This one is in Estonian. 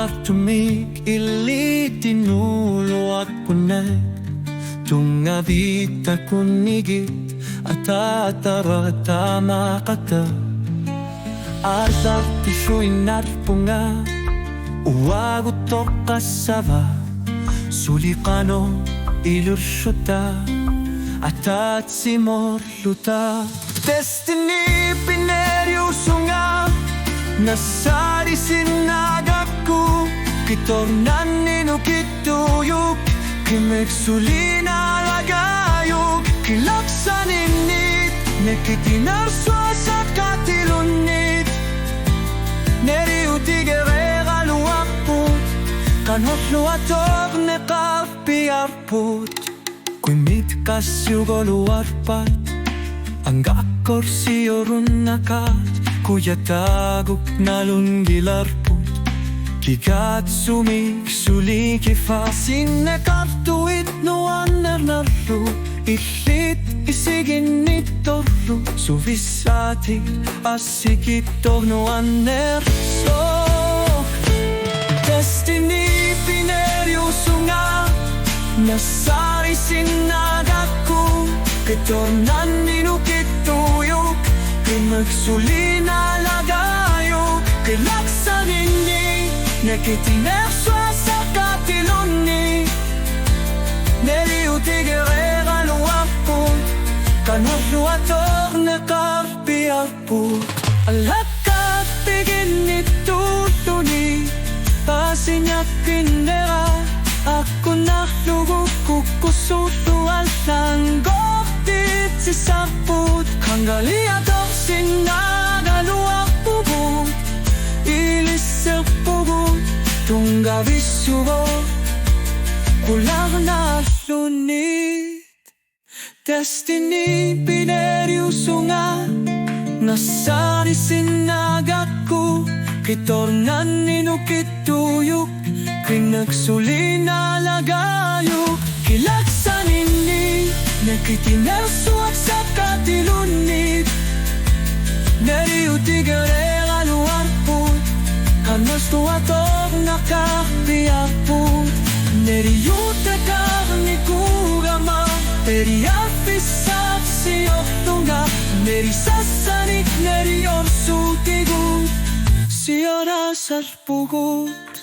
martumik ilitinulo at punek Tungavita kunigit atatarata makata Asap tisyo'y natpunga Uwagutok kasava Sulikano ilusyota Atat simorluta Destiny pineryuso nga Nasari sinagakku Kitornan ninukituyuk Kimeksulina lagayuk Kilaksaninit Nekitinarswa sa katilunit Neriutigerera luwakput Kanotluator nekarpiarput Kuimit kasyugo luarpat Anggakor siyorun nakat Kuyataguk nalunggilarput Kigat sumik sulikifa Sinekartuit nuannernaru Ihlit isigin torru Suvisati asikitor nuannerso Destiny pineryuso nga Nasari sinagakku Kitornan ninukituyuk Kimagsulina lagayuk Kilaksanini Nekitinerswa sa katiluni Neriutigerera luwapun Kanotluator nekarpiarput Alakat tigin itutuni Pasinyak kinera Ako na lugukukusutu Altanggoktit sisaput Kanggaliator sinagaluak pubut Ilisir pubut Tunggavisugo Kulang na lunit Destiny pineryuso nga Nasari sinagakku Kitornan ninukituyuk Kinagsulina lagayuk Kilaksanini Nekitinersuak sa katilunit Neriutigerera luarput Kanastuator nakarpiarput Neriutekar nikugama Neriafisat siyortunga Nerisasanik neriorsukigut Siyoras al pugut